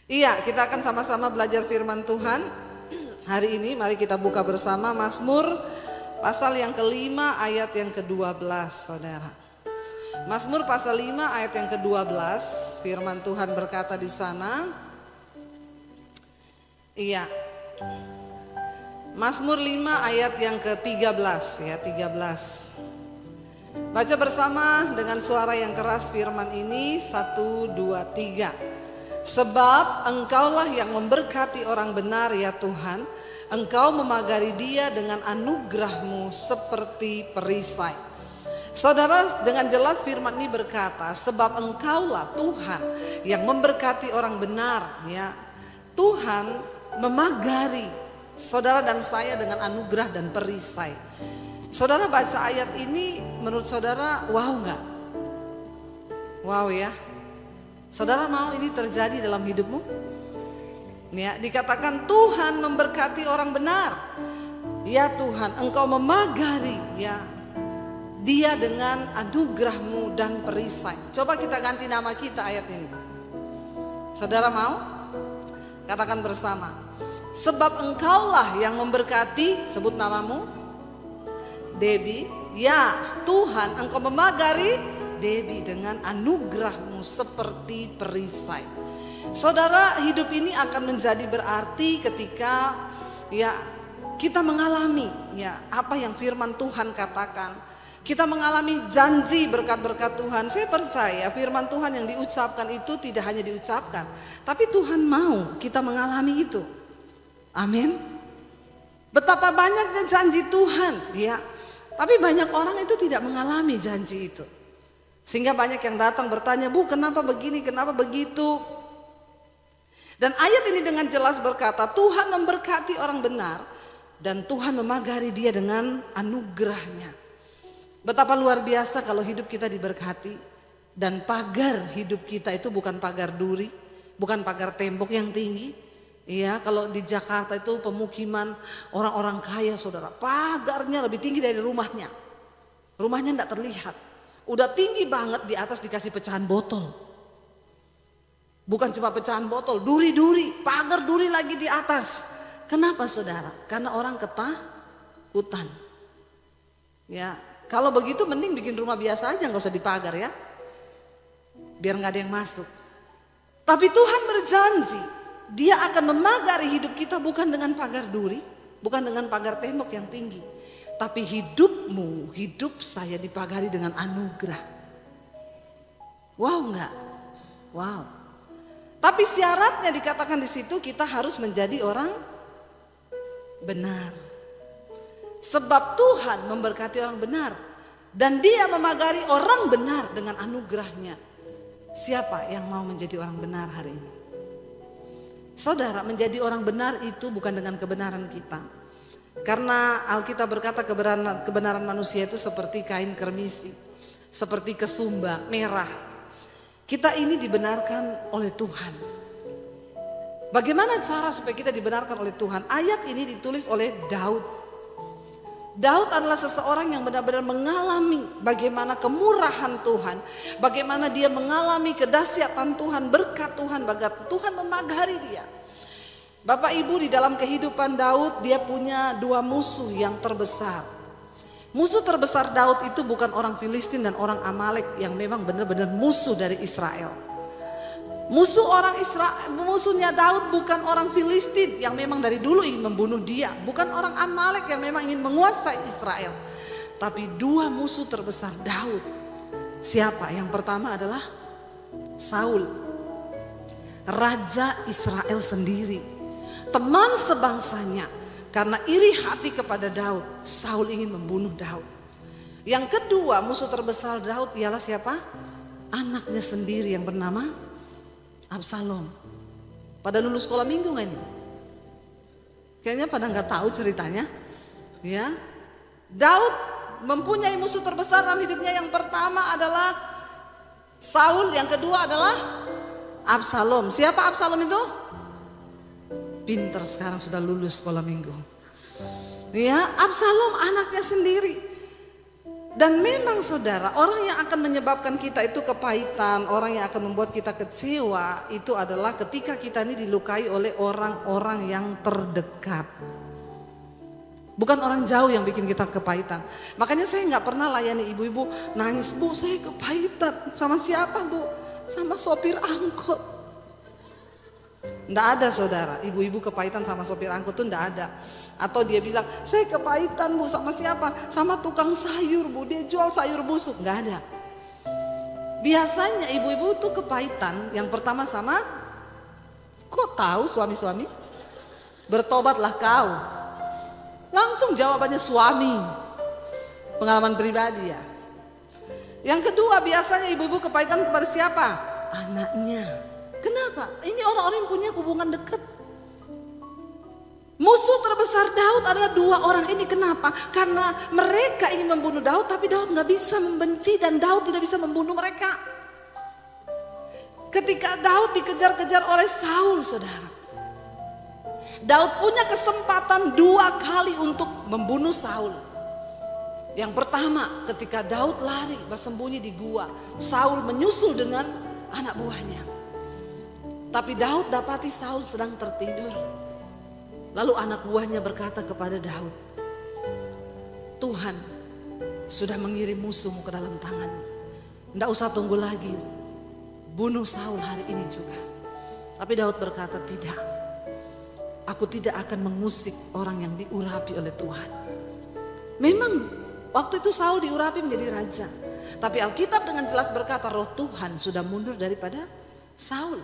Iya, kita akan sama-sama belajar firman Tuhan. Hari ini mari kita buka bersama Mazmur pasal yang kelima ayat yang ke-12, saudara. Mazmur pasal 5 ayat yang ke-12, firman Tuhan berkata di sana. Iya. Mazmur 5 ayat yang ke-13 ya, 13. Baca bersama dengan suara yang keras firman ini, 1, 2, 3. Sebab engkaulah yang memberkati orang benar ya Tuhan, engkau memagari dia dengan anugerahmu seperti perisai. Saudara, dengan jelas firman ini berkata, sebab engkaulah Tuhan yang memberkati orang benar ya. Tuhan memagari saudara dan saya dengan anugerah dan perisai. Saudara baca ayat ini, menurut saudara wow enggak? Wow ya. Saudara mau ini terjadi dalam hidupmu? Ya, dikatakan Tuhan memberkati orang benar. Ya Tuhan, engkau memagari ya dia dengan anugerahmu dan perisai. Coba kita ganti nama kita ayat ini. Saudara mau? Katakan bersama. Sebab engkaulah yang memberkati, sebut namamu, Debbie. Ya Tuhan, engkau memagari Debbie dengan anugerahmu seperti perisai. Saudara, hidup ini akan menjadi berarti ketika ya kita mengalami ya apa yang firman Tuhan katakan. Kita mengalami janji berkat-berkat Tuhan. Saya percaya firman Tuhan yang diucapkan itu tidak hanya diucapkan, tapi Tuhan mau kita mengalami itu. Amin. Betapa banyaknya janji Tuhan ya, tapi banyak orang itu tidak mengalami janji itu. Sehingga banyak yang datang bertanya, Bu kenapa begini, kenapa begitu. Dan ayat ini dengan jelas berkata, Tuhan memberkati orang benar dan Tuhan memagari dia dengan anugerahnya. Betapa luar biasa kalau hidup kita diberkati. Dan pagar hidup kita itu bukan pagar duri, bukan pagar tembok yang tinggi. Iya, kalau di Jakarta itu pemukiman orang-orang kaya saudara, pagarnya lebih tinggi dari rumahnya. Rumahnya tidak terlihat. Udah tinggi banget, di atas dikasih pecahan botol. Bukan cuma pecahan botol, duri-duri, pagar duri lagi di atas. Kenapa saudara? Karena orang ketakutan. Ya, kalau begitu mending bikin rumah biasa aja, nggak usah dipagar ya. Biar nggak ada yang masuk. Tapi Tuhan berjanji, Dia akan memagari hidup kita bukan dengan pagar duri, bukan dengan pagar tembok yang tinggi. Tapi hidupmu, hidup saya dipagari dengan anugerah. Wow enggak? Wow. Tapi syaratnya dikatakan di situ kita harus menjadi orang benar. Sebab Tuhan memberkati orang benar. Dan Dia memagari orang benar dengan anugerahnya. Siapa yang mau menjadi orang benar hari ini? Saudara, menjadi orang benar itu bukan dengan kebenaran kita. Karena Alkitab berkata kebenaran manusia itu seperti kain kermisi, seperti kesumba merah. Kita ini dibenarkan oleh Tuhan. Bagaimana cara supaya kita dibenarkan oleh Tuhan? Ayat ini ditulis oleh Daud. Daud adalah seseorang yang benar-benar mengalami bagaimana kemurahan Tuhan, bagaimana dia mengalami kedahsyatan Tuhan, berkat Tuhan, bagaimana Tuhan memagari dia. Bapak Ibu, di dalam kehidupan Daud dia punya dua musuh yang terbesar. Musuh terbesar Daud itu bukan orang Filistin dan orang Amalek yang memang benar-benar musuh dari Israel. Musuhnya Daud bukan orang Filistin yang memang dari dulu ingin membunuh dia, bukan orang Amalek yang memang ingin menguasai Israel. Tapi dua musuh terbesar Daud. Siapa? Yang pertama adalah Saul, raja Israel sendiri. Teman sebangsanya, karena iri hati kepada Daud, Saul ingin membunuh Daud. Yang kedua musuh terbesar Daud ialah siapa? Anaknya sendiri yang bernama Absalom. Pada lulus sekolah minggu nggak ini? Kayaknya pada nggak tahu ceritanya. Ya, Daud mempunyai musuh terbesar dalam hidupnya. Yang pertama adalah Saul, yang kedua adalah Absalom. Siapa Absalom itu? Pinter sekarang sudah lulus sekolah minggu. Ya, Absalom anaknya sendiri. Dan memang saudara, orang yang akan menyebabkan kita itu kepahitan, orang yang akan membuat kita kecewa, itu adalah ketika kita ini dilukai oleh orang-orang yang terdekat. Bukan orang jauh yang bikin kita kepahitan. Makanya saya nggak pernah layani ibu-ibu nangis, "Bu, saya kepahitan." Sama siapa, Bu? Sama sopir angkot. Nggak ada saudara, ibu-ibu kepahitan sama sopir angkot tuh nggak ada. Atau dia bilang, "Saya kepahitan, Bu, sama siapa? Sama tukang sayur, Bu, dia jual sayur busuk." Nggak ada. Biasanya ibu-ibu tuh kepahitan yang pertama sama, kok tahu suami-suami? Bertobatlah kau. Langsung jawabannya suami. Pengalaman pribadi ya. Yang kedua, biasanya ibu-ibu kepahitan kepada siapa? Anaknya. Kenapa? Ini orang-orang yang punya hubungan dekat. Musuh terbesar Daud adalah dua orang ini. Kenapa? Karena mereka ingin membunuh Daud, tapi Daud gak bisa membenci dan Daud tidak bisa membunuh mereka. Ketika Daud dikejar-kejar oleh Saul, saudara, Daud punya kesempatan 2 kali untuk membunuh Saul. Yang pertama, ketika Daud lari bersembunyi di gua, Saul menyusul dengan anak buahnya. Tapi Daud dapati Saul sedang tertidur. Lalu anak buahnya berkata kepada Daud, "Tuhan sudah mengirim musuhmu ke dalam tanganmu. Tidak usah tunggu lagi, bunuh Saul hari ini juga." Tapi Daud berkata, "Tidak, aku tidak akan mengusik orang yang diurapi oleh Tuhan." Memang waktu itu Saul diurapi menjadi raja. Tapi Alkitab dengan jelas berkata roh Tuhan sudah mundur daripada Saul.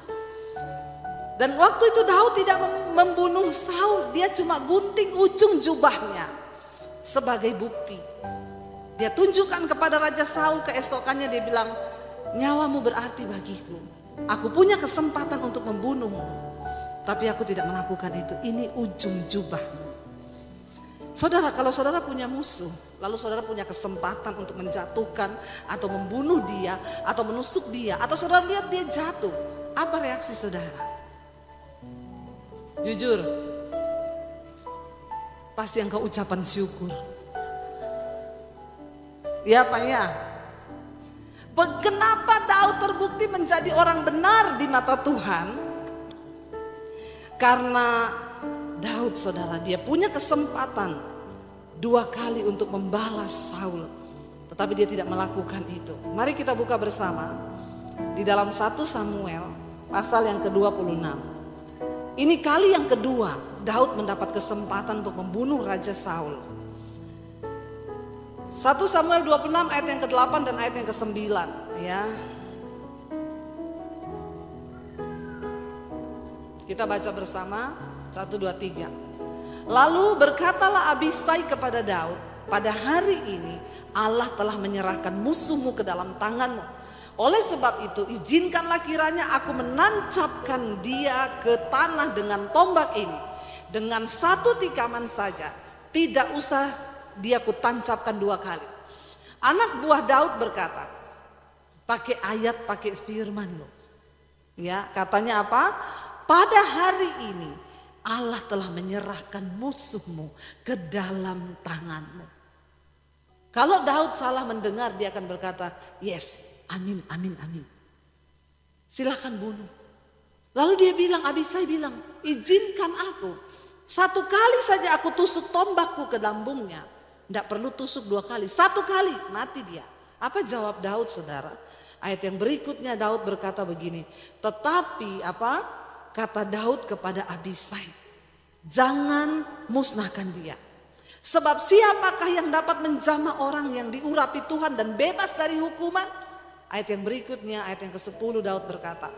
Dan waktu itu Daud tidak membunuh Saul, dia cuma gunting ujung jubahnya sebagai bukti. Dia tunjukkan kepada Raja Saul, keesokannya dia bilang, "Nyawamu berarti bagiku. Aku punya kesempatan untuk membunuhmu, tapi aku tidak melakukan itu. Ini ujung jubahmu." Saudara, kalau saudara punya musuh, lalu saudara punya kesempatan untuk menjatuhkan atau membunuh dia, atau menusuk dia, atau saudara lihat dia jatuh, apa reaksi saudara? Jujur, pasti engkau ucapan syukur. Ya Pak ya. Kenapa Daud terbukti menjadi orang benar di mata Tuhan? Karena Daud, saudara, dia punya kesempatan 2 kali untuk membalas Saul, tetapi dia tidak melakukan itu. Mari kita buka bersama di dalam 1 Samuel pasal yang ke-26. Ini kali yang kedua Daud mendapat kesempatan untuk membunuh Raja Saul. 1 Samuel 26 ayat yang ke-8 dan ayat yang ke-9 ya. Kita baca bersama 1, 2, 3. Lalu berkatalah Abisai kepada Daud, "Pada hari ini Allah telah menyerahkan musuhmu ke dalam tanganmu. Oleh sebab itu izinkanlah kiranya aku menancapkan dia ke tanah dengan tombak ini. Dengan 1 tikaman saja, tidak usah dia kutancapkan 2 kali." Anak buah Daud berkata, pakai ayat, pakai firman loh. Ya, katanya apa? "Pada hari ini Allah telah menyerahkan musuhmu ke dalam tanganmu." Kalau Daud salah mendengar, dia akan berkata, "Yes, amin, amin, amin. Silakan bunuh." Lalu dia bilang, Abisai bilang, "Izinkan aku 1 kali saja aku tusuk tombakku ke lambungnya. Tidak perlu tusuk 2 kali, 1 kali mati dia." Apa jawab Daud, saudara? Ayat yang berikutnya Daud berkata begini, "Tetapi apa? Kata Daud kepada Abisai, jangan musnahkan dia. Sebab siapakah yang dapat menjamah orang yang diurapi Tuhan dan bebas dari hukuman?" Ayat yang berikutnya, ayat yang ke-10 Daud berkata,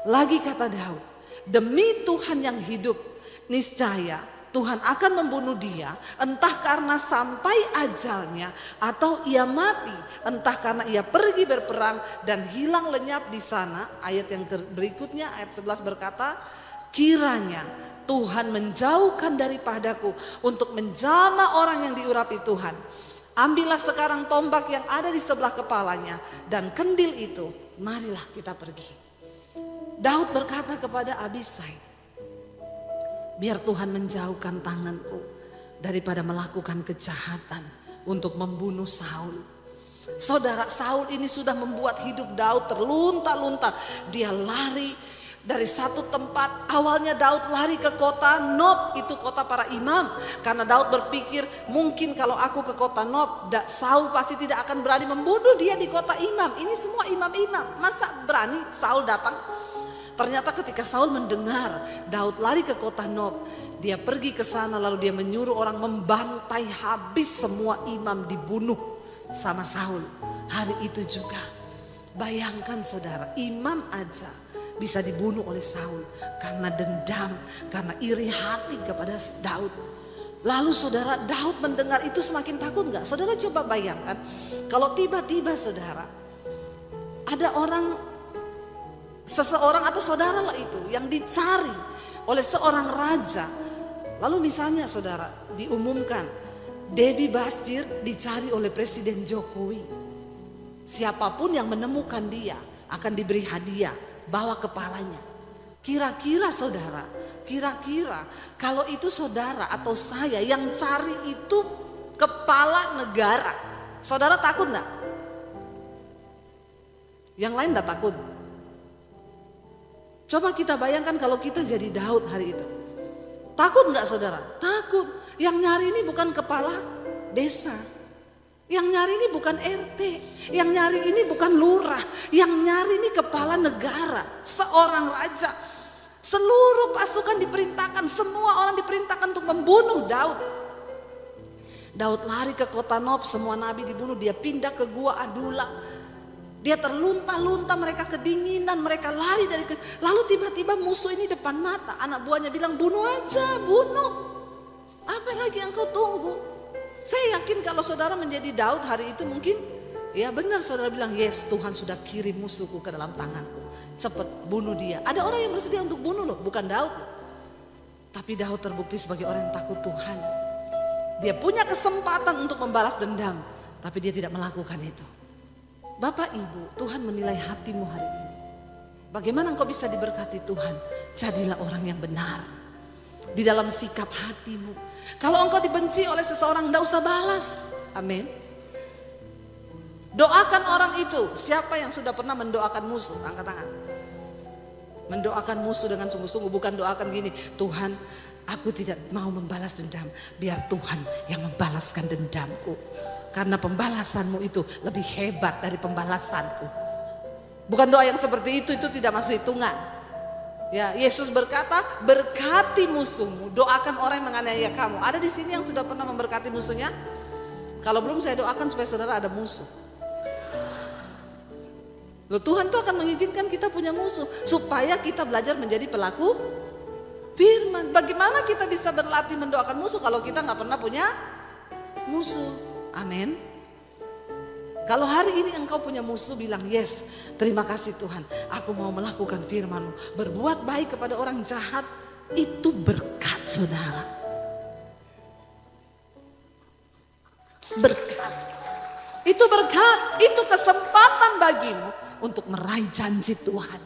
lagi kata Daud, "Demi Tuhan yang hidup, niscaya Tuhan akan membunuh dia, entah karena sampai ajalnya atau ia mati, entah karena ia pergi berperang dan hilang lenyap di sana." Ayat yang berikutnya, ayat 11 berkata, "Kiranya Tuhan menjauhkan daripadaku untuk menjamah orang yang diurapi Tuhan. Ambillah sekarang tombak yang ada di sebelah kepalanya dan kendil itu, marilah kita pergi." Daud berkata kepada Abisai, "Biar Tuhan menjauhkan tanganku daripada melakukan kejahatan untuk membunuh Saul." Saudara, Saul ini sudah membuat hidup Daud terlunta-lunta. Dia lari dari satu tempat. Awalnya Daud lari ke kota Nob, itu kota para imam. Karena Daud berpikir, mungkin kalau aku ke kota Nob, Saul pasti tidak akan berani membunuh dia di kota imam. Ini semua imam-imam, masa berani Saul datang? Ternyata ketika Saul mendengar Daud lari ke kota Nob, dia pergi ke sana lalu dia menyuruh orang membantai habis semua imam, dibunuh sama Saul. Hari itu juga bayangkan saudara, imam aja bisa dibunuh oleh Saul karena dendam, karena iri hati kepada Daud. Lalu saudara, Daud mendengar itu semakin takut gak? Saudara coba bayangkan kalau tiba-tiba saudara ada orang, seseorang atau saudara lah itu yang dicari oleh seorang raja. Lalu misalnya saudara diumumkan Debbie Bastir dicari oleh Presiden Jokowi. Siapapun yang menemukan dia akan diberi hadiah, bawa kepalanya. Kira-kira saudara, kira-kira kalau itu saudara atau saya yang cari itu kepala negara, saudara takut enggak? Yang lain enggak takut? Coba kita bayangkan kalau kita jadi Daud hari itu. Takut enggak saudara? Takut. Yang nyari ini bukan kepala desa, yang nyari ini bukan RT, yang nyari ini bukan lurah, yang nyari ini kepala negara, seorang raja. Seluruh pasukan diperintahkan, semua orang diperintahkan untuk membunuh Daud. Daud lari ke kota Nob, semua nabi dibunuh, dia pindah ke gua Adullam. Dia terlunta-lunta, mereka kedinginan, mereka lari dari lalu tiba-tiba musuh ini depan mata, anak buahnya bilang bunuh aja, bunuh. Apa lagi yang kau tunggu? Saya yakin kalau saudara menjadi Daud hari itu mungkin, ya benar saudara bilang, yes Tuhan sudah kirim musuhku ke dalam tanganku. Cepat bunuh dia. Ada orang yang bersedia untuk bunuh loh, bukan Daud loh. Tapi Daud terbukti sebagai orang yang takut Tuhan. Dia punya kesempatan untuk membalas dendam, tapi dia tidak melakukan itu. Bapak Ibu, Tuhan menilai hatimu hari ini. Bagaimana engkau bisa diberkati Tuhan? Jadilah orang yang benar di dalam sikap hatimu. Kalau engkau dibenci oleh seseorang, tidak usah balas. Amin. Doakan orang itu. Siapa yang sudah pernah mendoakan musuh? Angkat tangan. Mendoakan musuh dengan sungguh-sungguh, bukan doakan gini, Tuhan, aku tidak mau membalas dendam, biar Tuhan yang membalaskan dendamku. Karena pembalasanmu itu lebih hebat dari pembalasanku. Bukan doa yang seperti itu tidak masuk hitungan. Ya, Yesus berkata, berkati musuhmu, doakan orang yang menganiaya kamu. Ada di sini yang sudah pernah memberkati musuhnya? Kalau belum, saya doakan supaya saudara ada musuh. Loh, Tuhan tuh akan mengizinkan kita punya musuh supaya kita belajar menjadi pelaku firman. Bagaimana kita bisa berlatih mendoakan musuh kalau kita nggak pernah punya musuh? Amin. Kalau hari ini engkau punya musuh, bilang yes, terima kasih Tuhan, aku mau melakukan firman-Mu. Berbuat baik kepada orang jahat, itu berkat saudara. Berkat. Itu berkat, itu kesempatan bagimu untuk meraih janji Tuhan.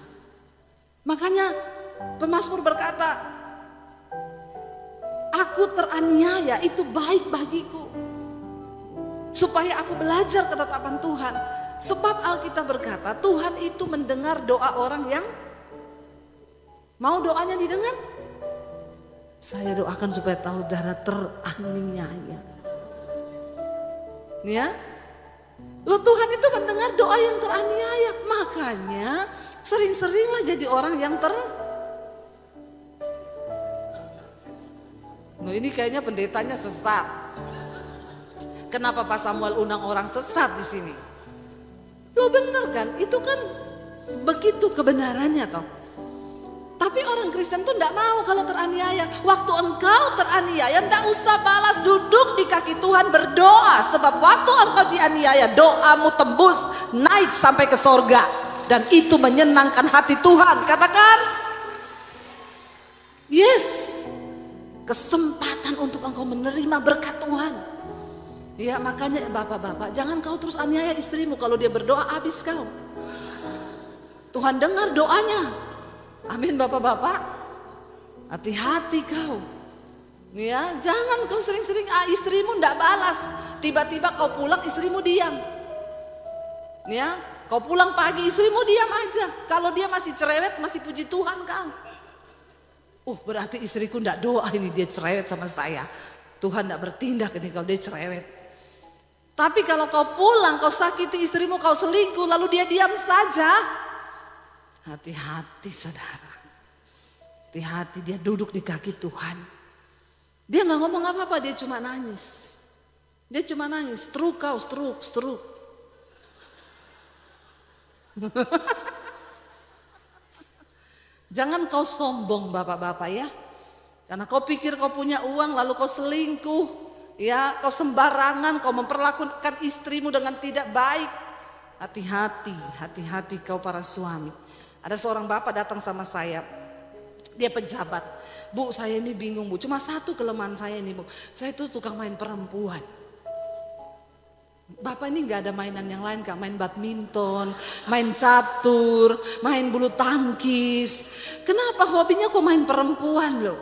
Makanya pemazmur berkata, aku teraniaya, itu baik bagiku. Supaya aku belajar ketetapan Tuhan. Sebab Alkitab berkata, Tuhan itu mendengar doa orang yang mau doanya didengar. Saya doakan supaya tahu saudara teraniaya. Ya, loh, Tuhan itu mendengar doa yang teraniaya. Makanya sering-seringlah jadi orang yang Loh, ini kayaknya pendetanya sesat. Kenapa Pak Samuel undang orang sesat di sini? Loh, bener kan? Itu kan begitu kebenarannya toh. Tapi orang Kristen tuh enggak mau kalau teraniaya. Waktu engkau teraniaya, enggak usah balas, duduk di kaki Tuhan berdoa. Sebab waktu engkau dianiaya, doamu tembus naik sampai ke sorga. Dan itu menyenangkan hati Tuhan. Katakan, yes, kesempatan untuk engkau menerima berkat Tuhan. Ya, makanya bapak-bapak, jangan kau terus aniaya istrimu. Kalau dia berdoa, habis kau. Tuhan dengar doanya. Amin bapak-bapak. Hati-hati kau. Ya, jangan kau sering-sering istrimu ndak balas. Tiba-tiba kau pulang, istrimu diam. Ya, kau pulang pagi istrimu diam aja. Kalau dia masih cerewet, masih puji Tuhan kau. Berarti istriku ndak doa ini, dia cerewet sama saya. Tuhan ndak bertindak ini kalau dia cerewet. Tapi kalau kau pulang, kau sakiti istrimu, kau selingkuh, lalu dia diam saja. Hati-hati saudara. Hati-hati, dia duduk di kaki Tuhan. Dia nggak ngomong apa-apa, dia cuma nangis. Dia cuma nangis, struk kau, struk. Jangan kau sombong bapak-bapak ya. Karena kau pikir kau punya uang lalu kau selingkuh. Ya, kau sembarangan, kau memperlakukan istrimu dengan tidak baik. Hati-hati kau para suami. Ada seorang bapak datang sama saya. Dia pejabat. Bu, saya ini bingung bu, cuma satu kelemahan saya ini bu. Saya itu tukang main perempuan. Bapak ini gak ada mainan yang lain kak, main badminton, main catur, main bulu tangkis. Kenapa hobinya kok main perempuan loh?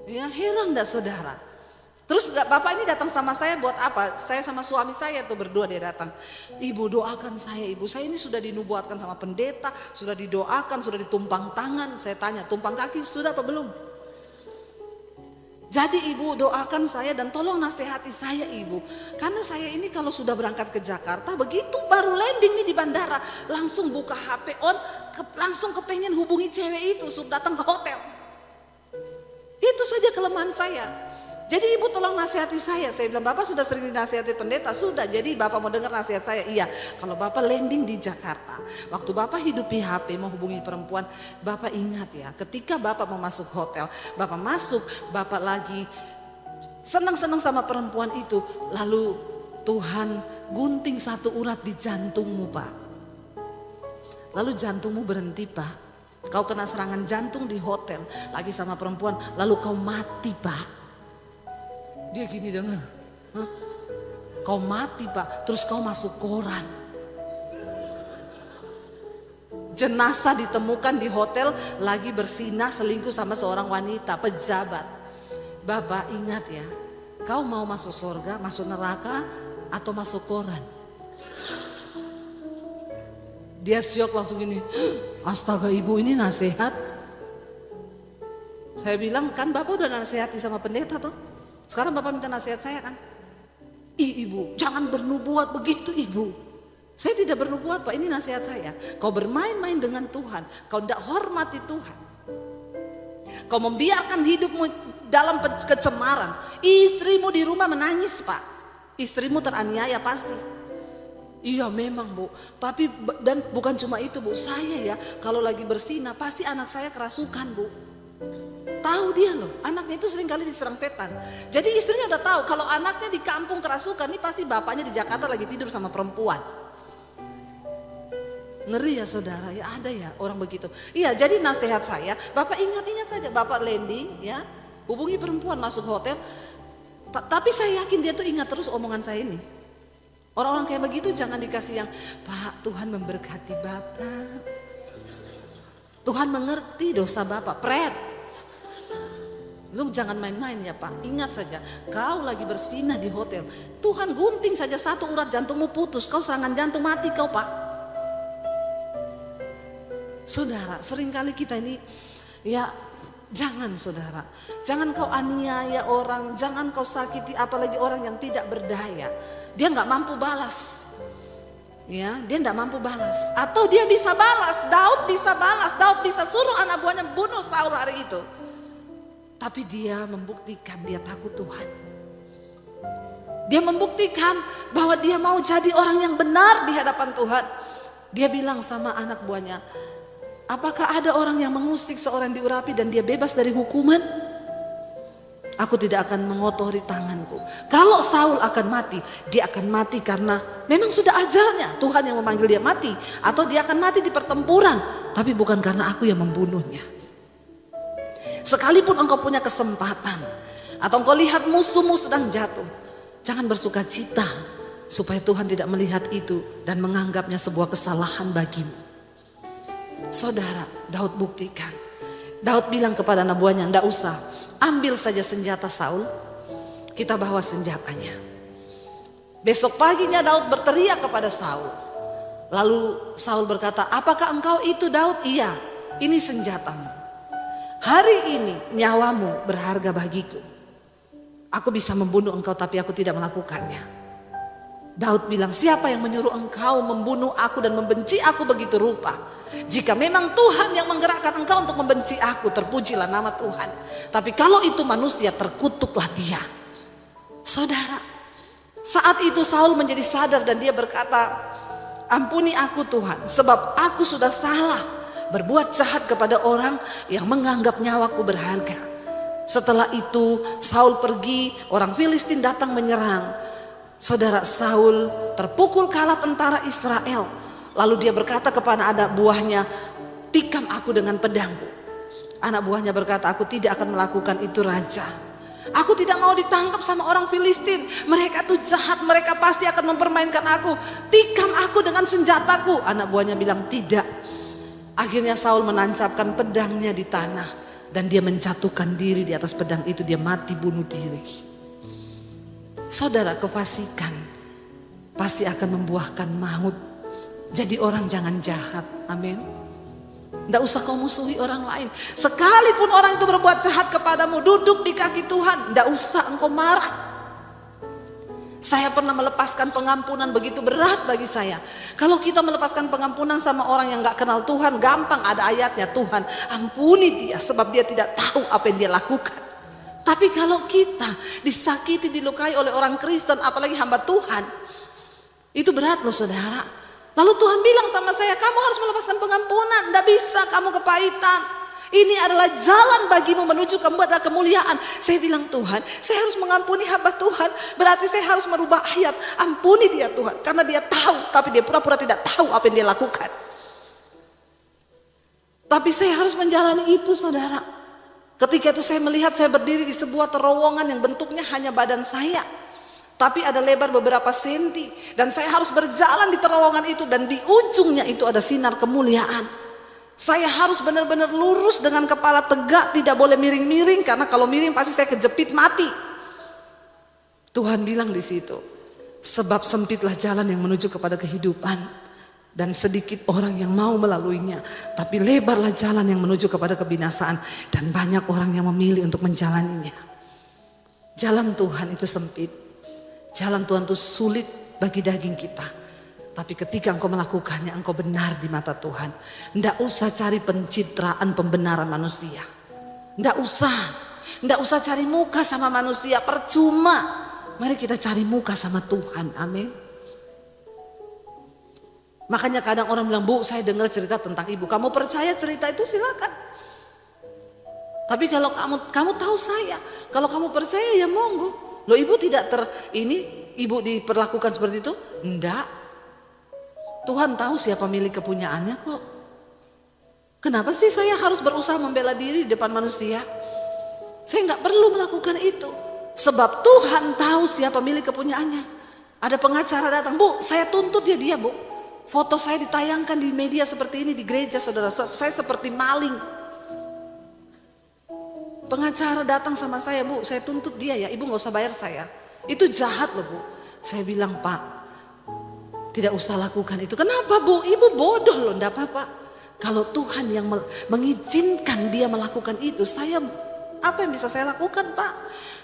Ya heran gak saudara? Terus bapak ini datang sama saya buat apa? Saya sama suami saya tuh berdua dia datang. Ibu doakan saya ibu, saya ini sudah dinubuatkan sama pendeta, sudah didoakan, sudah ditumpang tangan. Saya tanya, tumpang kaki sudah apa belum? Jadi ibu doakan saya dan tolong nasihati saya ibu. Karena saya ini kalau sudah berangkat ke Jakarta, begitu baru landing nih di bandara, langsung buka HP on, langsung kepengen hubungi cewek itu, sudah datang ke hotel. Itu saja kelemahan saya. Jadi ibu tolong nasihati saya. Saya bilang bapak sudah sering dinasihati pendeta. Sudah, jadi bapak mau dengar nasihat saya. Iya, kalau bapak landing di Jakarta, waktu bapak hidupi HP mau hubungi perempuan, bapak ingat ya, ketika bapak mau masuk hotel, bapak masuk, bapak lagi senang-senang sama perempuan itu, lalu Tuhan gunting satu urat di jantungmu pak. Lalu jantungmu berhenti pak. Kau kena serangan jantung di hotel lagi sama perempuan, lalu kau mati pak. Dia gini dengar, kau mati pak, terus kau masuk koran. Jenazah ditemukan di hotel lagi bersinah selingkuh sama seorang wanita pejabat. Bapak ingat ya, kau mau masuk surga, masuk neraka atau masuk koran? Dia syok langsung gini, astaga ibu ini nasihat. Saya bilang kan bapak udah nasihati sama pendeta tuh. Sekarang bapak minta nasihat saya kan. Ibu jangan bernubuat begitu ibu. Saya tidak bernubuat pak, ini nasihat saya. Kau bermain-main dengan Tuhan, kau tidak hormati Tuhan. Kau membiarkan hidupmu dalam kecemaran. Istrimu di rumah menangis pak. Istrimu teraniaya pasti. Iya memang bu, tapi dan bukan cuma itu bu. Saya ya kalau lagi bersinah pasti anak saya kerasukan bu. Tahu dia loh, anaknya itu sering kali diserang setan. Jadi istrinya udah tahu kalau anaknya di kampung kerasukan, ini pasti bapaknya di Jakarta lagi tidur sama perempuan. Ngeri ya saudara, ya ada ya orang begitu. Iya, jadi nasihat saya, bapak ingat-ingat saja, bapak landing ya, hubungi perempuan masuk hotel. Tapi saya yakin dia tuh ingat terus omongan saya ini. Orang-orang kayak begitu jangan dikasih yang, Pak Tuhan memberkati bapak. Tuhan mengerti dosa bapak, pret. Lu jangan main-main ya pak, ingat saja kau lagi bersinah di hotel, Tuhan gunting saja satu urat jantungmu putus, kau serangan jantung mati kau pak. Saudara, seringkali kita ini ya jangan saudara, jangan kau aniaya orang, jangan kau sakiti apalagi orang yang tidak berdaya. Dia nggak mampu balas. Ya, dia tidak mampu balas. Atau dia bisa balas, Daud bisa balas, Daud bisa suruh anak buahnya bunuh Saul hari itu. Tapi dia membuktikan dia takut Tuhan. Dia membuktikan bahwa dia mau jadi orang yang benar di hadapan Tuhan. Dia bilang sama anak buahnya, apakah ada orang yang mengusik seorang diurapi dan dia bebas dari hukuman? Aku tidak akan mengotori tanganku. Kalau Saul akan mati, dia akan mati karena memang sudah ajalnya. Tuhan yang memanggil dia mati. Atau dia akan mati di pertempuran. Tapi bukan karena aku yang membunuhnya. Sekalipun engkau punya kesempatan atau engkau lihat musuhmu sedang jatuh, jangan bersuka cita supaya Tuhan tidak melihat itu dan menganggapnya sebuah kesalahan bagimu. Saudara, Daud buktikan. Daud bilang kepada anak buahnya, "Ndak usah, ambil saja senjata Saul, kita bawa senjatanya." Besok paginya Daud berteriak kepada Saul, Lalu Saul berkata, apakah engkau itu Daud? Iya, ini senjatamu. Hari ini nyawamu berharga bagiku. Aku bisa membunuh engkau tapi aku tidak melakukannya. Daud bilang, siapa yang menyuruh engkau membunuh aku dan membenci aku begitu rupa? Jika memang Tuhan yang menggerakkan engkau untuk membenci aku, terpujilah nama Tuhan. Tapi kalau itu manusia, terkutuklah dia. Saudara, saat itu Saul menjadi sadar dan dia berkata, ampuni aku Tuhan, sebab aku sudah salah berbuat jahat kepada orang yang menganggap nyawaku berharga. Setelah itu Saul pergi, orang Filistin datang menyerang. Saudara, Saul terpukul kalah tentara Israel. Lalu dia berkata kepada anak buahnya, tikam aku dengan pedangku. Anak buahnya berkata, aku tidak akan melakukan itu raja. Aku tidak mau ditangkap sama orang Filistin. Mereka tuh jahat, mereka pasti akan mempermainkan aku. Tikam aku dengan senjataku. Anak buahnya bilang tidak. Akhirnya Saul menancapkan pedangnya di tanah dan dia menjatuhkan diri di atas pedang itu. Dia mati bunuh diri. Saudara, kefasikan pasti akan membuahkan maut. Jadi orang jangan jahat. Amin. Tidak usah kau musuhi orang lain. Sekalipun orang itu berbuat jahat kepadamu, duduk di kaki Tuhan, tidak usah engkau marah. Saya pernah melepaskan pengampunan, begitu berat bagi saya. Kalau kita melepaskan pengampunan sama orang yang gak kenal Tuhan, gampang, ada ayatnya, Tuhan ampuni dia sebab dia tidak tahu apa yang dia lakukan. Tapi kalau kita disakiti, dilukai oleh orang Kristen, apalagi hamba Tuhan, itu berat loh saudara. Lalu Tuhan bilang sama saya, kamu harus melepaskan pengampunan, tidak bisa kamu kepahitan. Ini adalah jalan bagimu menuju kepada kemuliaan. Saya bilang, Tuhan, saya harus mengampuni hamba Tuhan. Berarti saya harus merubah ayat, ampuni dia Tuhan. Karena dia tahu, tapi dia pura-pura tidak tahu apa yang dia lakukan. Tapi saya harus menjalani itu saudara. Ketika itu saya melihat saya berdiri di sebuah terowongan yang bentuknya hanya badan saya. Tapi ada lebar beberapa senti. Dan saya harus berjalan di terowongan itu. Dan di ujungnya itu ada sinar kemuliaan. Saya harus benar-benar lurus dengan kepala tegak. Tidak boleh miring-miring. Karena kalau miring pasti saya kejepit mati. Tuhan bilang di situ. Sebab sempitlah jalan yang menuju kepada kehidupan. Dan sedikit orang yang mau melaluinya. Tapi lebarlah jalan yang menuju kepada kebinasaan. Dan banyak orang yang memilih untuk menjalaninya. Jalan Tuhan itu sempit. Jalan Tuhan itu sulit bagi daging kita. Tapi ketika engkau melakukannya, engkau benar di mata Tuhan. Tidak usah cari pencitraan pembenaran manusia. Tidak usah. Tidak usah cari muka sama manusia. Percuma. Mari kita cari muka sama Tuhan. Amin. Makanya kadang orang bilang, Bu, saya dengar cerita tentang ibu. Kamu percaya cerita itu silakan. Tapi kalau kamu tahu saya, kalau kamu percaya ya monggo. Loh, ibu tidak ibu diperlakukan seperti itu? Enggak. Tuhan tahu siapa milik kepunyaannya kok. Kenapa sih saya harus berusaha membela diri di depan manusia? Saya nggak perlu melakukan itu. Sebab Tuhan tahu siapa milik kepunyaannya. Ada pengacara datang, Bu, saya tuntut dia, Bu. Foto saya ditayangkan di media seperti ini di gereja, saudara. Saya seperti maling. Pengacara datang sama saya, Bu, saya tuntut dia ya. Ibu gak usah bayar saya. Itu jahat loh, Bu. Saya bilang, Pak, tidak usah lakukan itu. Kenapa, Bu? Ibu bodoh loh, enggak apa-apa. Kalau Tuhan yang mengizinkan dia melakukan itu, apa yang bisa saya lakukan, Pak?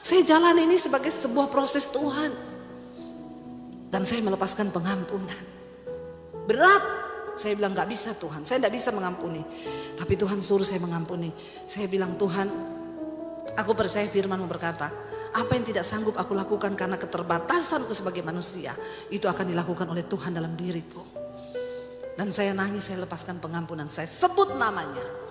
Saya jalan ini sebagai sebuah proses Tuhan. Dan saya melepaskan pengampunan. Berat, saya bilang gak bisa Tuhan, saya gak bisa mengampuni. Tapi Tuhan suruh saya mengampuni. Saya bilang, Tuhan, aku percaya firman-Mu berkata, apa yang tidak sanggup aku lakukan karena keterbatasanku sebagai manusia, itu akan dilakukan oleh Tuhan dalam diriku. Dan saya nangis, saya lepaskan pengampunan, saya sebut namanya.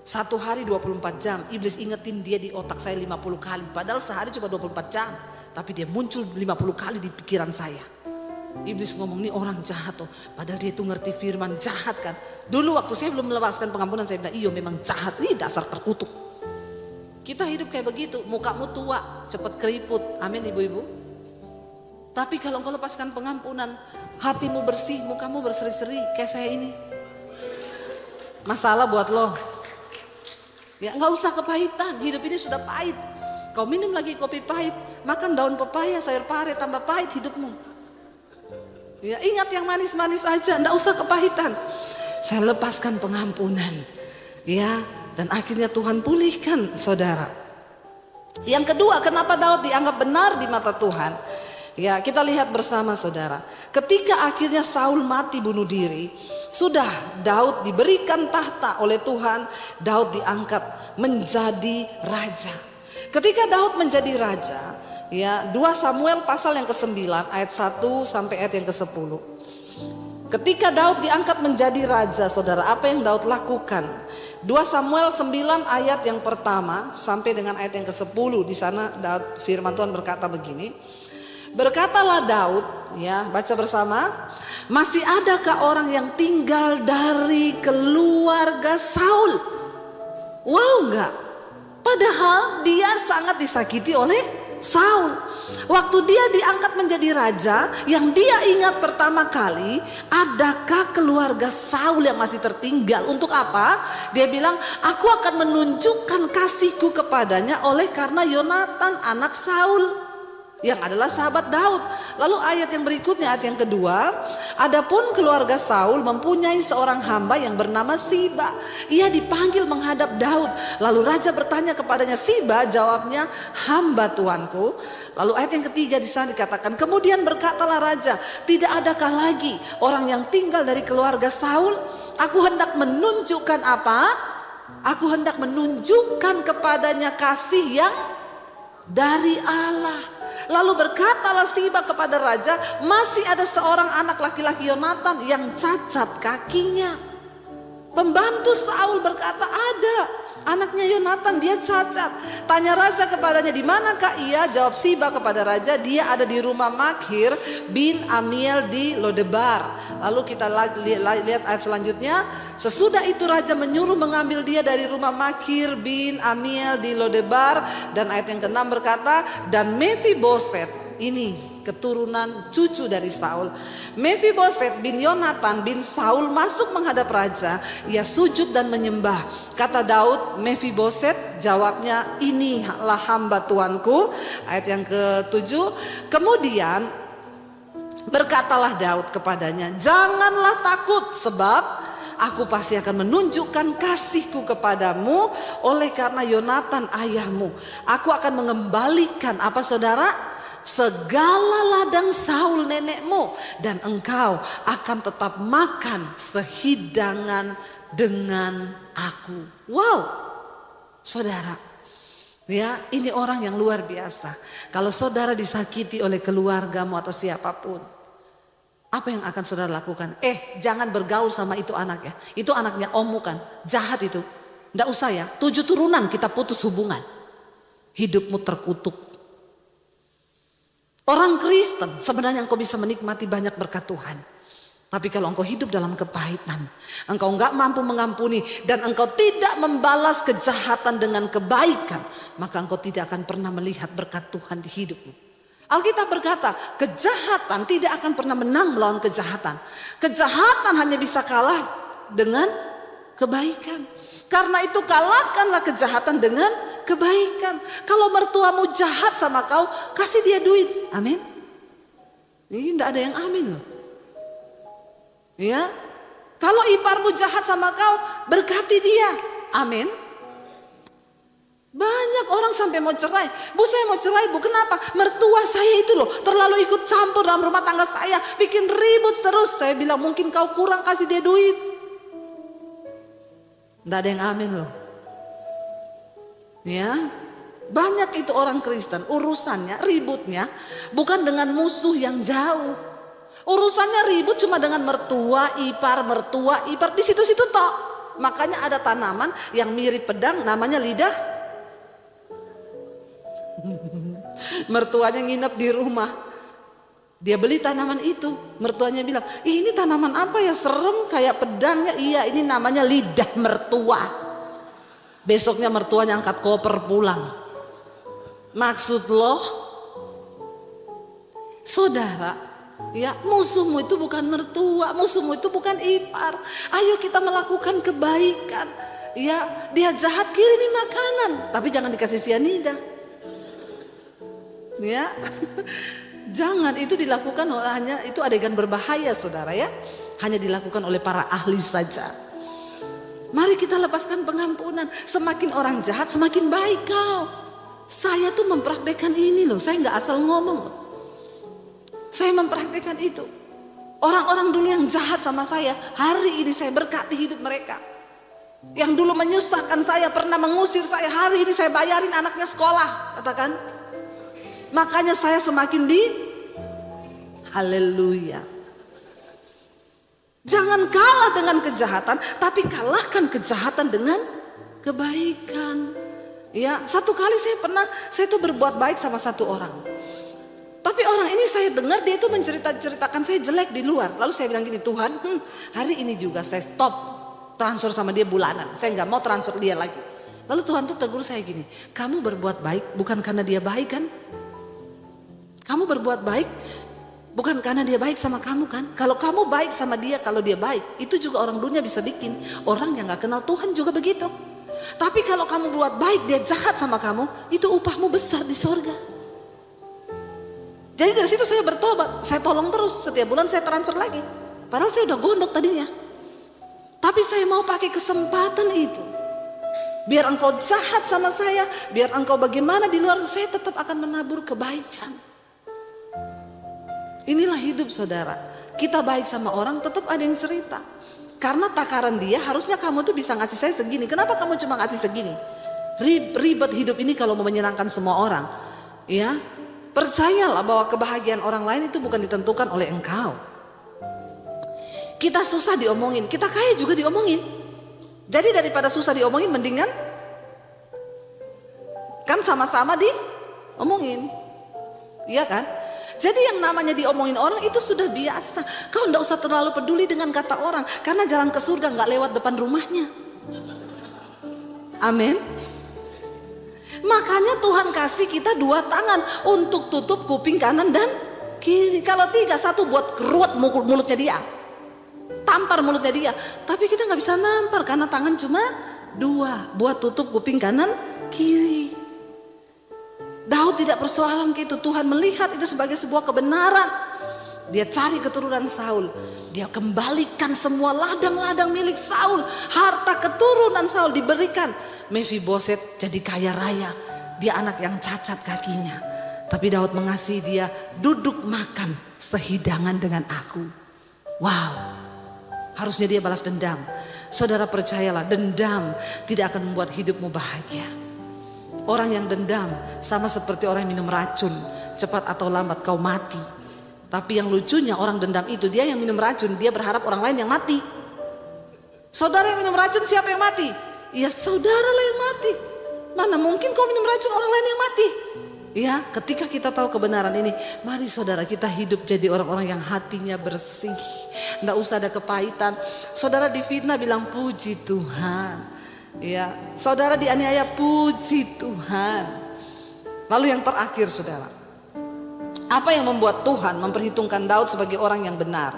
1 hari 24 jam, iblis ingetin dia di otak saya 50 kali. Padahal sehari cuma 24 jam, tapi dia muncul 50 kali di pikiran saya. Iblis ngomong, nih orang jahat tuh. Padahal dia tuh ngerti firman, jahat kan. Dulu waktu saya belum melepaskan pengampunan, saya bilang, iya memang jahat. Ih, dasar terkutuk. Kita hidup kayak begitu, mukamu tua, cepat keriput. Amin ibu-ibu. Tapi kalau engkau lepaskan pengampunan, hatimu bersih, mukamu berseri-seri kayak saya ini. Masalah buat lo. Ya nggak usah kepahitan, hidup ini sudah pahit. Kau minum lagi kopi pahit, makan daun pepaya, sayur pare, tambah pahit hidupmu. Ya, ingat yang manis-manis aja, enggak usah kepahitan. Saya lepaskan pengampunan. Ya, dan akhirnya Tuhan pulihkan saudara. Yang kedua, kenapa Daud dianggap benar di mata Tuhan? Ya, kita lihat bersama saudara. Ketika akhirnya Saul mati bunuh diri, sudah Daud diberikan tahta oleh Tuhan. Daud diangkat menjadi raja. Ketika Daud menjadi raja, ya, 2 Samuel pasal yang ke-9 ayat 1 sampai ayat yang ke-10. Ketika Daud diangkat menjadi raja, saudara, apa yang Daud lakukan? 2 Samuel 9 ayat yang pertama sampai dengan ayat yang ke-10. Di sana Daud, firman Tuhan berkata begini. Berkatalah Daud, ya, baca bersama. Masih adakah orang yang tinggal dari keluarga Saul? Wow, enggak. Padahal dia sangat disakiti oleh Saul. Waktu dia diangkat menjadi raja, yang dia ingat pertama kali, adakah keluarga Saul yang masih tertinggal? Untuk apa? Dia bilang, aku akan menunjukkan kasihku kepadanya oleh karena Yonatan anak Saul, yang adalah sahabat Daud. Lalu ayat yang berikutnya, ayat yang kedua. Adapun keluarga Saul mempunyai seorang hamba yang bernama Siba. Ia dipanggil menghadap Daud. Lalu raja bertanya kepadanya, Siba? Jawabnya, hamba tuanku. Lalu ayat yang ketiga di sana dikatakan, kemudian berkatalah raja, tidak adakah lagi orang yang tinggal dari keluarga Saul? Aku hendak menunjukkan apa? Aku hendak menunjukkan kepadanya kasih yang dari Allah. Lalu berkatalah Siba kepada raja, masih ada seorang anak laki-laki Yonatan yang cacat kakinya. Pembantu Saul berkata, ada anaknya Yonatan, dia cacat. Tanya raja kepadanya, di manakah ia? Jawab Siba kepada raja, dia ada di rumah Makhir bin Amiel di Lodebar. Lalu kita lihat ayat selanjutnya. Sesudah itu raja menyuruh mengambil dia dari rumah Makhir bin Amiel di Lodebar. Dan ayat yang ke-6 berkata, dan Mephiboset, ini keturunan cucu dari Saul, Mephiboset bin Yonatan bin Saul masuk menghadap raja. Ia sujud dan menyembah. Kata Daud, Mephiboset? Jawabnya, inilah hamba tuanku. Ayat yang ke-7. Kemudian berkatalah Daud kepadanya, janganlah takut, sebab aku pasti akan menunjukkan kasihku kepadamu oleh karena Yonatan ayahmu. Aku akan mengembalikan apa saudara? Segala ladang Saul nenekmu, dan engkau akan tetap makan sehidangan dengan aku. Wow, saudara, ya, ini orang yang luar biasa. Kalau saudara disakiti oleh keluargamu atau siapapun, apa yang akan saudara lakukan? Jangan bergaul sama itu anak ya. Itu anaknya ommu kan, jahat itu. Nggak usah ya, 7 turunan kita putus hubungan. Hidupmu terkutuk. Orang Kristen sebenarnya engkau bisa menikmati banyak berkat Tuhan. Tapi kalau engkau hidup dalam kepahitan, engkau enggak mampu mengampuni, dan engkau tidak membalas kejahatan dengan kebaikan, maka engkau tidak akan pernah melihat berkat Tuhan di hidupmu. Alkitab berkata, kejahatan tidak akan pernah menang melawan kejahatan. Kejahatan hanya bisa kalah dengan kebaikan. Karena itu kalahkanlah kejahatan dengan kebaikan. Kalau mertuamu jahat sama kau, kasih dia duit. Amin. Ini tidak ada yang amin loh. Ya. Kalau iparmu jahat sama kau, berkati dia. Amin. Banyak orang sampai mau cerai. Bu, saya mau cerai, Bu. Kenapa? Mertua saya itu loh terlalu ikut campur dalam rumah tangga saya, bikin ribut terus. Saya bilang, mungkin kau kurang kasih dia duit. Tidak ada yang amin loh. Ya, banyak itu orang Kristen urusannya, ributnya bukan dengan musuh yang jauh. Urusannya ribut cuma dengan mertua, ipar di situ-situ toh. Makanya ada tanaman yang mirip pedang, namanya lidah. Mertuanya nginep di rumah, dia beli tanaman itu. Mertuanya bilang, ini tanaman apa ya, serem kayak pedang ya. Iya, ini namanya lidah mertua. Besoknya mertuanya angkat koper pulang. Maksud lo, saudara, ya, musuhmu itu bukan mertua, musuhmu itu bukan ipar. Ayo kita melakukan kebaikan. Ya, dia jahat, kirimi makanan, tapi jangan dikasih sianida. Ya. Jangan, itu dilakukan hanya, itu adegan berbahaya saudara ya. Hanya dilakukan oleh para ahli saja. Mari kita lepaskan pengampunan. Semakin orang jahat semakin baik kau. Saya tuh mempraktekkan ini loh, saya gak asal ngomong loh. Saya mempraktekkan itu. Orang-orang dulu yang jahat sama saya, hari ini saya berkati hidup mereka. Yang dulu menyusahkan saya, pernah mengusir saya, hari ini saya bayarin anaknya sekolah, katakan. Makanya saya semakin haleluya. Jangan kalah dengan kejahatan, tapi kalahkan kejahatan dengan kebaikan. Ya, satu kali saya tuh berbuat baik sama satu orang. Tapi orang ini saya dengar dia itu menceritakan saya jelek di luar. Lalu saya bilang gini, Tuhan, hari ini juga saya stop transfer sama dia bulanan. Saya nggak mau transfer dia lagi. Lalu Tuhan tuh tegur saya gini, kamu berbuat baik bukan karena dia baik kan? Kamu berbuat baik bukan karena dia baik sama kamu kan? Kalau kamu baik sama dia, kalau dia baik, itu juga orang dunia bisa bikin. Orang yang gak kenal Tuhan juga begitu. Tapi kalau kamu buat baik, dia jahat sama kamu, itu upahmu besar di sorga. Jadi dari situ saya bertobat, saya tolong terus, setiap bulan saya transfer lagi. Padahal saya udah gondok tadinya. Tapi saya mau pakai kesempatan itu. Biar engkau jahat sama saya, biar engkau bagaimana di luar, saya tetap akan menabur kebaikan. Inilah hidup saudara. Kita baik sama orang tetap ada yang cerita. Karena takaran dia harusnya kamu tuh bisa ngasih saya segini. Kenapa kamu cuma ngasih segini? Ribet hidup ini kalau mau menyenangkan semua orang. Ya, percayalah bahwa kebahagiaan orang lain itu bukan ditentukan oleh engkau. Kita susah diomongin, kita kaya juga diomongin. Jadi daripada susah diomongin mendingan kan sama-sama diomongin. Iya kan? Jadi yang namanya diomongin orang itu sudah biasa. Kau enggak usah terlalu peduli dengan kata orang. Karena jalan ke surga enggak lewat depan rumahnya. Amin. Makanya Tuhan kasih kita 2 tangan untuk tutup kuping kanan dan kiri. Kalau 3, 1 buat keruat mulutnya dia. Tampar mulutnya dia. Tapi kita enggak bisa nampar karena tangan cuma 2 buat tutup kuping kanan kiri. Daud tidak persoalan gitu. Tuhan melihat itu sebagai sebuah kebenaran. Dia cari keturunan Saul. Dia kembalikan semua ladang-ladang milik Saul. Harta keturunan Saul diberikan. Mephiboset jadi kaya raya. Dia anak yang cacat kakinya. Tapi Daud mengasihi dia. Duduk makan sehidangan dengan aku. Wow. Harusnya dia balas dendam. Saudara percayalah, dendam tidak akan membuat hidupmu bahagia. Orang yang dendam sama seperti orang yang minum racun. Cepat atau lambat kau mati. Tapi yang lucunya orang dendam itu, dia yang minum racun, dia berharap orang lain yang mati. Saudara yang minum racun, siapa yang mati? Ya saudara lah yang mati. Mana mungkin kau minum racun orang lain yang mati? Ya, ketika kita tahu kebenaran ini, mari saudara kita hidup jadi orang-orang yang hatinya bersih. Nggak usah ada kepahitan. Saudara difitnah bilang puji Tuhan. Ya, saudara dianiaya puji Tuhan. Lalu yang terakhir saudara, apa yang membuat Tuhan memperhitungkan Daud sebagai orang yang benar?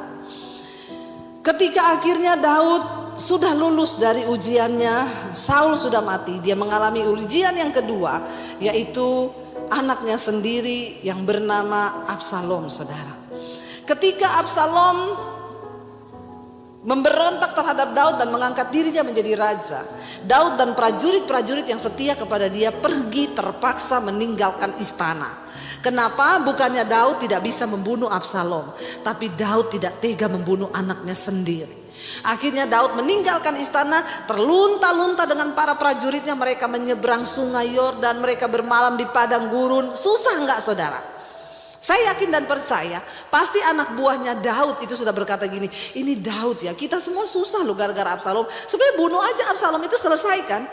Ketika akhirnya Daud sudah lulus dari ujiannya, Saul sudah mati, dia mengalami ujian yang kedua, yaitu anaknya sendiri yang bernama Absalom saudara. Ketika Absalom memberontak terhadap Daud dan mengangkat dirinya menjadi raja, Daud dan prajurit-prajurit yang setia kepada dia pergi terpaksa meninggalkan istana. Kenapa? Bukannya Daud tidak bisa membunuh Absalom, tapi Daud tidak tega membunuh anaknya sendiri. Akhirnya Daud meninggalkan istana, terlunta-lunta dengan para prajuritnya. Mereka menyeberang sungai Yordan, mereka bermalam di padang gurun. Susah enggak saudara? Saya yakin dan percaya pasti anak buahnya Daud itu sudah berkata gini, ini Daud ya, kita semua susah loh gara-gara Absalom. Sebenarnya bunuh aja Absalom itu selesai kan.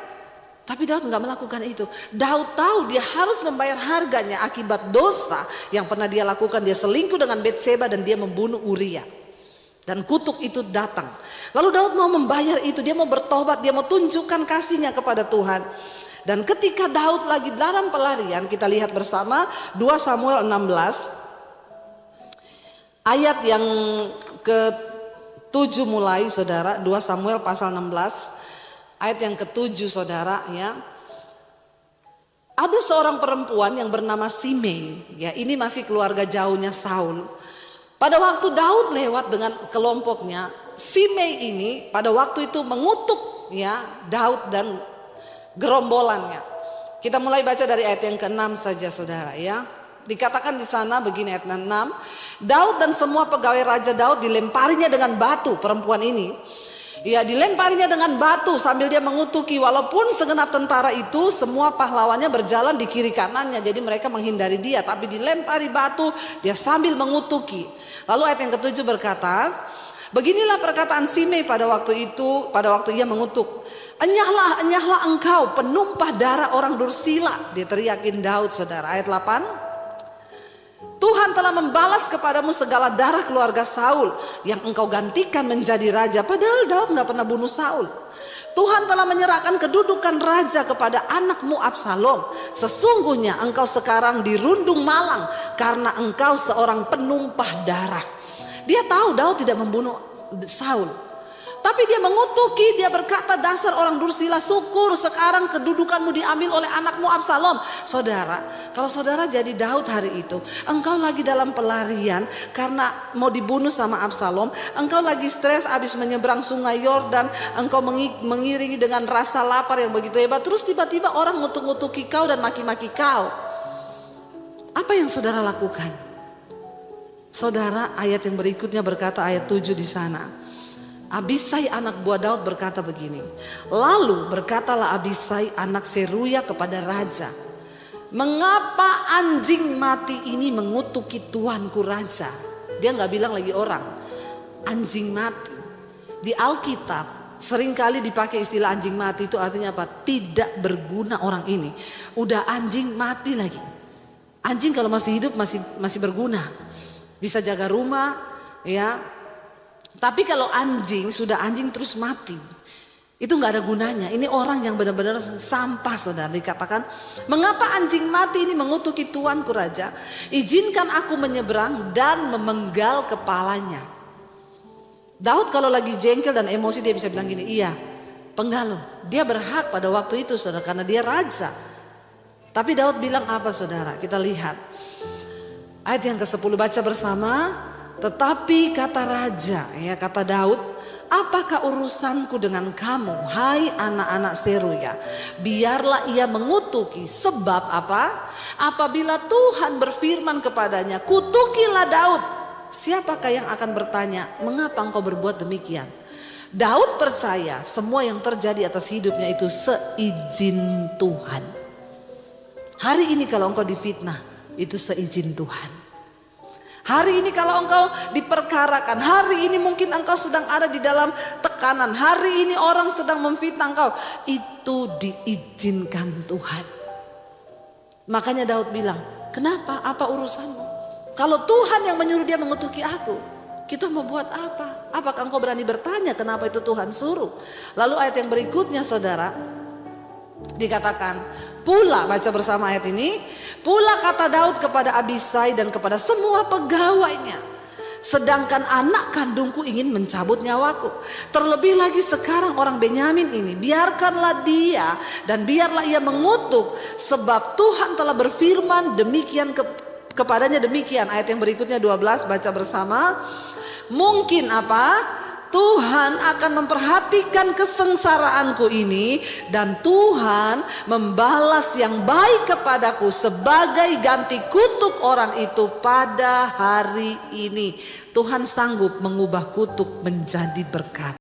Tapi Daud nggak melakukan itu. Daud tahu dia harus membayar harganya akibat dosa yang pernah dia lakukan. Dia selingkuh dengan Betseba dan dia membunuh Uria. Dan kutuk itu datang. Lalu Daud mau membayar itu, dia mau bertobat, dia mau tunjukkan kasihnya kepada Tuhan. Dan ketika Daud lagi dalam pelarian, kita lihat bersama 2 Samuel 16 ayat yang ke-7 mulai saudara. 2 Samuel pasal 16 ayat yang ke-7 saudara ya. Ada Ada seorang perempuan yang bernama Simei, ya ini masih keluarga jauhnya Saul. Pada waktu Daud lewat dengan kelompoknya, Simei ini pada waktu itu mengutuk ya Daud dan gerombolannya. Kita mulai baca dari ayat yang ke-6 saja saudara ya. Dikatakan di sana begini ayat 6, Daud dan semua pegawai Raja Daud dilemparinya dengan batu, perempuan ini. Ya dilemparinya dengan batu sambil dia mengutuki, walaupun segenap tentara itu semua pahlawannya berjalan di kiri kanannya, jadi mereka menghindari dia, tapi dilempari batu dia sambil mengutuki. Lalu ayat yang ke-7 berkata, beginilah perkataan Simei pada waktu itu, pada waktu ia mengutuk, enyahlah, enyahlah engkau penumpah darah orang dursila. Dia teriakin Daud saudara. Ayat 8, Tuhan telah membalas kepadamu segala darah keluarga Saul yang engkau gantikan menjadi raja. Padahal Daud gak pernah bunuh Saul. Tuhan telah menyerahkan kedudukan raja kepada anakmu Absalom. Sesungguhnya engkau sekarang dirundung malang karena engkau seorang penumpah darah. Dia tahu Daud tidak membunuh Saul, tapi dia mengutuki, dia berkata, dasar orang dursila, syukur sekarang kedudukanmu diambil oleh anakmu Absalom. Saudara, kalau saudara jadi Daud hari itu, engkau lagi dalam pelarian karena mau dibunuh sama Absalom, engkau lagi stres habis menyeberang sungai Yordan, engkau mengiringi dengan rasa lapar yang begitu hebat, terus tiba-tiba orang ngutuk-ngutuki kau dan maki-maki kau. Apa yang saudara lakukan? Saudara, ayat yang berikutnya berkata, ayat 7 di sana, Abisai anak buah Daud berkata begini, lalu berkatalah Abisai anak Seruya kepada raja, mengapa anjing mati ini mengutuki tuanku raja? Dia nggak bilang lagi orang, anjing mati. Di Alkitab seringkali dipakai istilah anjing mati, itu artinya apa? Tidak berguna orang ini. Udah anjing mati lagi. Anjing kalau masih hidup masih berguna, bisa jaga rumah ya. Tapi kalau anjing, sudah anjing terus mati, itu gak ada gunanya. Ini orang yang benar-benar sampah saudara. Dikatakan, mengapa anjing mati ini mengutuki tuanku raja? Izinkan aku menyeberang dan memenggal kepalanya. Daud kalau lagi jengkel dan emosi dia bisa bilang gini, iya penggal. Dia berhak pada waktu itu saudara, karena dia raja. Tapi Daud bilang apa saudara? Kita lihat ayat yang ke-10, baca bersama. Tetapi kata raja, ya kata Daud, apakah urusanku dengan kamu, hai anak-anak Seruya? Biarlah ia mengutuki, sebab apa? Apabila Tuhan berfirman kepadanya, kutukilah Daud, siapakah yang akan bertanya, mengapa engkau berbuat demikian? Daud percaya semua yang terjadi atas hidupnya itu seizin Tuhan. Hari ini kalau engkau difitnah, itu seizin Tuhan. Hari ini kalau engkau diperkarakan, hari ini mungkin engkau sedang ada di dalam tekanan, hari ini orang sedang memfitnah engkau, itu diizinkan Tuhan. Makanya Daud bilang, kenapa? Apa urusanmu? Kalau Tuhan yang menyuruh dia mengutuki aku, kita mau buat apa? Apakah engkau berani bertanya kenapa itu Tuhan suruh? Lalu ayat yang berikutnya saudara, dikatakan, pula baca bersama ayat ini, pula kata Daud kepada Abisai dan kepada semua pegawainya, sedangkan anak kandungku ingin mencabut nyawaku, terlebih lagi sekarang orang Benyamin ini, biarkanlah dia dan biarlah ia mengutuk, sebab Tuhan telah berfirman demikian kepadanya demikian. Ayat yang berikutnya 12 baca bersama, mungkin apa? Tuhan akan memperhatikan kesengsaraanku ini dan Tuhan membalas yang baik kepadaku sebagai ganti kutuk orang itu pada hari ini. Tuhan sanggup mengubah kutuk menjadi berkat.